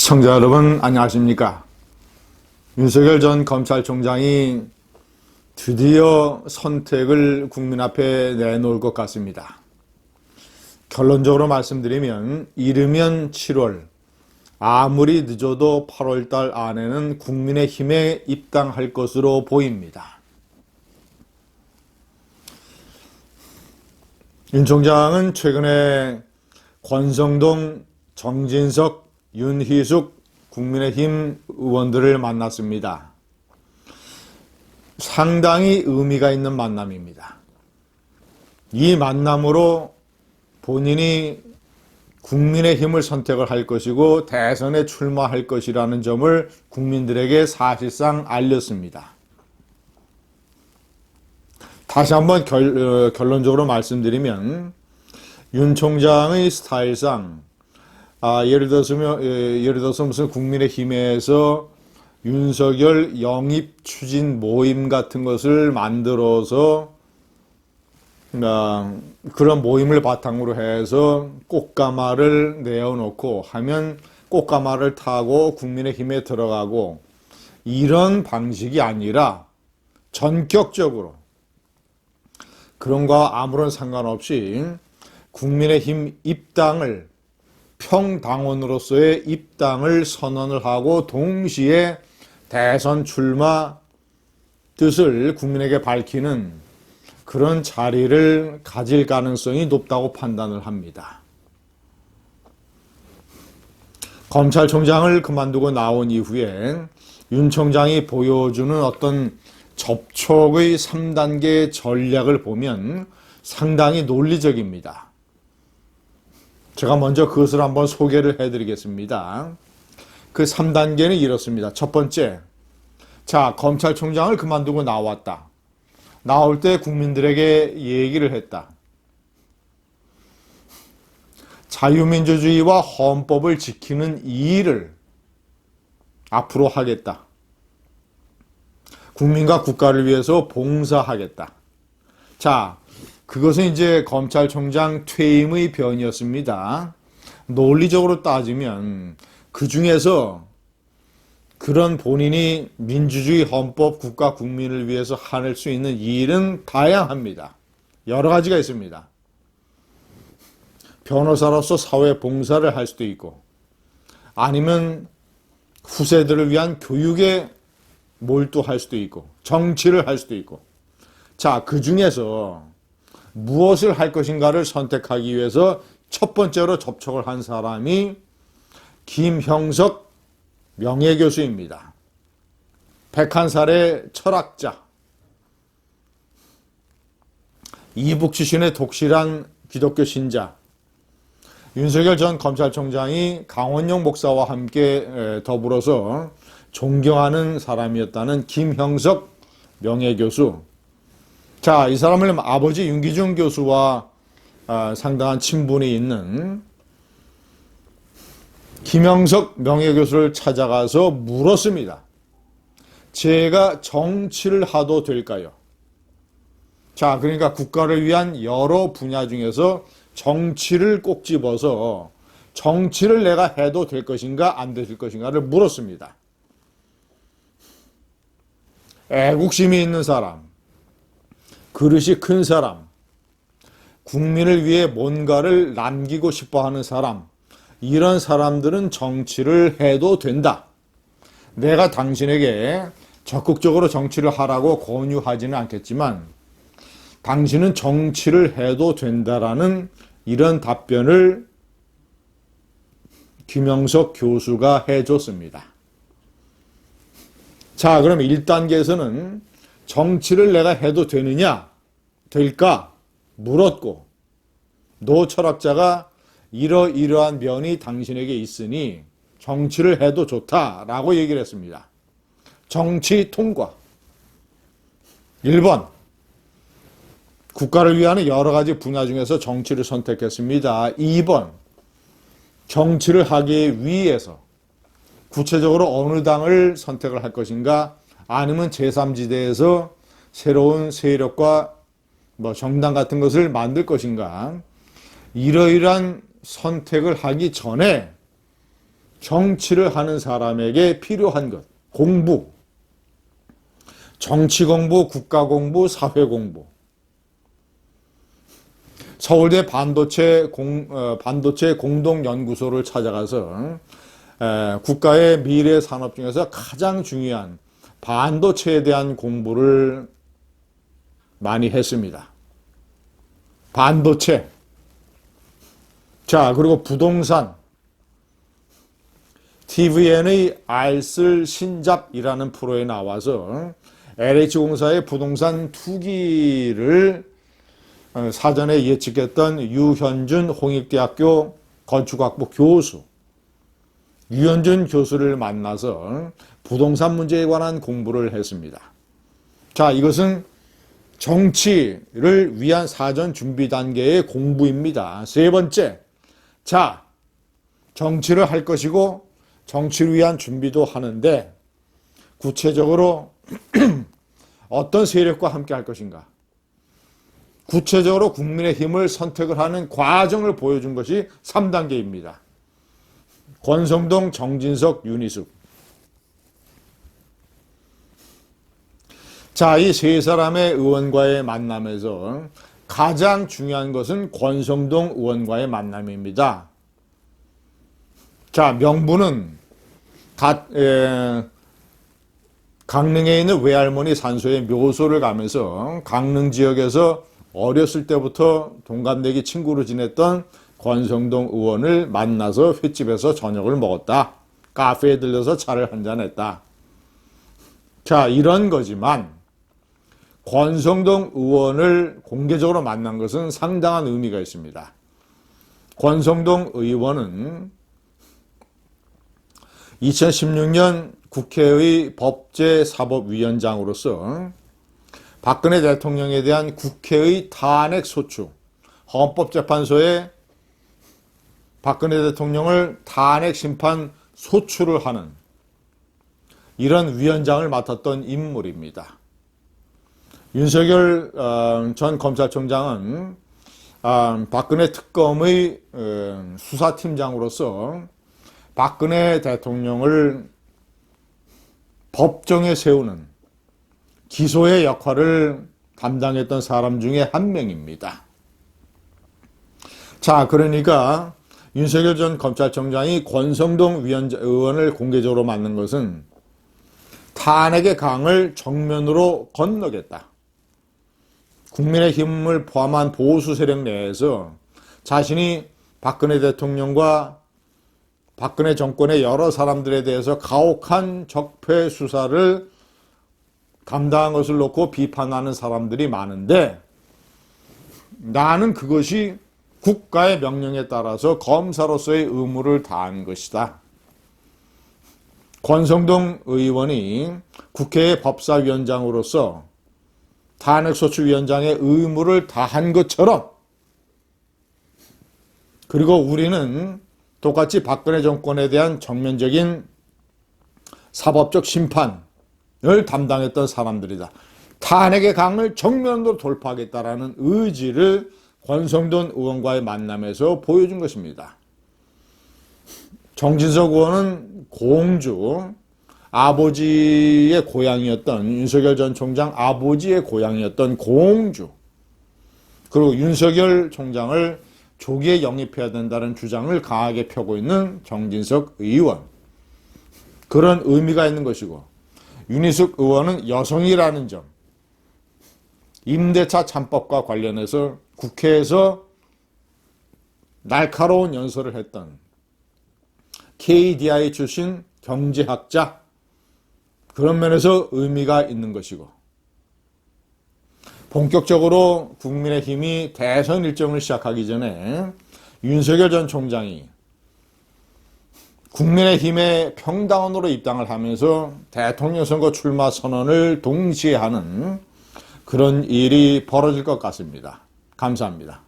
시청자 여러분 안녕하십니까? 윤석열 전 검찰총장이 드디어 선택을 국민 앞에 내놓을 것 같습니다. 결론적으로 말씀드리면 이르면 7월, 아무리 늦어도 8월달 안에는 국민의힘에 입당할 것으로 보입니다. 윤 총장은 최근에 권성동, 정진석, 윤희숙 국민의힘 의원들을 만났습니다. 상당히 의미가 있는 만남입니다. 이 만남으로 본인이 국민의힘을 선택을 할 것이고 대선에 출마할 것이라는 점을 국민들에게 사실상 알렸습니다. 다시 한번 결론적으로 말씀드리면 윤 총장의 스타일상 예를 들어서 무슨 국민의힘에서 윤석열 영입 추진 모임 같은 것을 만들어서 그런 모임을 바탕으로 해서 꽃가마를 내어놓고 하면 꽃가마를 타고 국민의힘에 들어가고 이런 방식이 아니라 전격적으로 그런 거와 아무런 상관없이 국민의힘 입당을 평당원으로서의 입당을 선언을 하고 동시에 대선 출마 뜻을 국민에게 밝히는 그런 자리를 가질 가능성이 높다고 판단을 합니다. 검찰총장을 그만두고 나온 이후에 윤 총장이 보여주는 어떤 접촉의 3단계 전략을 보면 상당히 논리적입니다. 제가 먼저 그것을 한번 소개를 해드리겠습니다. 그 3단계는 이렇습니다. 첫 번째, 자, 검찰총장을 그만두고 나왔다. 나올 때 국민들에게 얘기를 했다. 자유민주주의와 헌법을 지키는 이 일을 앞으로 하겠다. 국민과 국가를 위해서 봉사하겠다. 자, 그것은 이제 검찰총장 퇴임의 변이었습니다. 논리적으로 따지면 그 중에서 그런 본인이 민주주의, 헌법, 국가, 국민을 위해서 할 수 있는 일은 다양합니다. 여러 가지가 있습니다. 변호사로서 사회 봉사를 할 수도 있고 아니면 후세들을 위한 교육에 몰두할 수도 있고 정치를 할 수도 있고 자, 그 중에서 무엇을 할 것인가를 선택하기 위해서 첫 번째로 접촉을 한 사람이 김형석 명예교수입니다. 101살의 철학자, 이북 출신의 독실한 기독교 신자, 윤석열 전 검찰총장이 강원영 목사와 함께 더불어서 존경하는 사람이었다는 김형석 명예교수. 자, 이 사람을 아버지 윤기중 교수와 상당한 친분이 있는 김형석 명예교수를 찾아가서 물었습니다. 제가 정치를 하도 될까요? 자, 그러니까 국가를 위한 여러 분야 중에서 정치를 꼭 집어서 정치를 내가 해도 될 것인가 안 될 것인가를 물었습니다. 애국심이 있는 사람, 그릇이 큰 사람, 국민을 위해 뭔가를 남기고 싶어하는 사람, 이런 사람들은 정치를 해도 된다. 내가 당신에게 적극적으로 정치를 하라고 권유하지는 않겠지만 당신은 정치를 해도 된다라는 이런 답변을 김형석 교수가 해줬습니다. 자, 그럼 1단계에서는 정치를 내가 해도 되느냐, 될까 물었고 노 철학자가 이러이러한 면이 당신에게 있으니 정치를 해도 좋다라고 얘기를 했습니다. 정치 통과. 1번, 국가를 위한 여러 가지 분야 중에서 정치를 선택했습니다. 2번, 정치를 하기 위해서 구체적으로 어느 당을 선택을 할 것인가 아니면 제3지대에서 새로운 세력과 정당 같은 것을 만들 것인가 이러이러한 선택을 하기 전에 정치를 하는 사람에게 필요한 것, 공부, 정치 공부, 국가 공부, 사회 공부. 서울대 반도체 공동연구소를 찾아가서 국가의 미래 산업 중에서 가장 중요한 반도체에 대한 공부를 많이 했습니다. 반도체. 자, 그리고 부동산. TVN의 알쓸 신잡이라는 프로에 나와서 LH공사의 부동산 투기를 사전에 예측했던 유현준 홍익대학교 건축학부 교수, 유현준 교수를 만나서 부동산 문제에 관한 공부를 했습니다. 자, 이것은 정치를 위한 사전 준비 단계의 공부입니다. 세 번째, 자, 정치를 할 것이고 정치를 위한 준비도 하는데 구체적으로 어떤 세력과 함께 할 것인가? 구체적으로 국민의힘을 선택을 하는 과정을 보여준 것이 3단계입니다. 권성동, 정진석, 윤희숙. 자, 이 세 사람의 의원과의 만남에서 가장 중요한 것은 권성동 의원과의 만남입니다. 자, 명분은 강릉에 있는 외할머니 산소에 묘소를 가면서 강릉 지역에서 어렸을 때부터 동갑내기 친구로 지냈던 권성동 의원을 만나서 횟집에서 저녁을 먹었다. 카페에 들려서 차를 한잔했다. 자, 이런 거지만 권성동 의원을 공개적으로 만난 것은 상당한 의미가 있습니다. 권성동 의원은 2016년 국회의 법제사법위원장으로서 박근혜 대통령에 대한 국회의 탄핵 소추, 헌법재판소에 박근혜 대통령을 탄핵 심판 소추를 하는 이런 위원장을 맡았던 인물입니다. 윤석열 전 검찰총장은 박근혜 특검의 수사팀장으로서 박근혜 대통령을 법정에 세우는 기소의 역할을 담당했던 사람 중에 한 명입니다. 자, 그러니까 윤석열 전 검찰총장이 권성동 의원을 공개적으로 만난 것은 탄핵의 강을 정면으로 건너겠다. 국민의힘을 포함한 보수 세력 내에서 자신이 박근혜 대통령과 박근혜 정권의 여러 사람들에 대해서 가혹한 적폐 수사를 감당한 것을 놓고 비판하는 사람들이 많은데 나는 그것이 국가의 명령에 따라서 검사로서의 의무를 다한 것이다. 권성동 의원이 국회의 법사위원장으로서 탄핵소추위원장의 의무를 다한 것처럼 그리고 우리는 똑같이 박근혜 정권에 대한 정면적인 사법적 심판을 담당했던 사람들이다. 탄핵의 강을 정면으로 돌파하겠다라는 의지를 권성동 의원과의 만남에서 보여준 것입니다. 정진석 의원은 공주, 아버지의 고향이었던 윤석열 전 총장 아버지의 고향이었던 공주, 그리고 윤석열 총장을 조기에 영입해야 된다는 주장을 강하게 펴고 있는 정진석 의원, 그런 의미가 있는 것이고, 윤희숙 의원은 여성이라는 점, 임대차 참법과 관련해서 국회에서 날카로운 연설을 했던 KDI 출신 경제학자, 그런 면에서 의미가 있는 것이고, 본격적으로 국민의힘이 대선 일정을 시작하기 전에 윤석열 전 총장이 국민의힘의 평당원으로 입당을 하면서 대통령 선거 출마 선언을 동시에 하는 그런 일이 벌어질 것 같습니다. 감사합니다.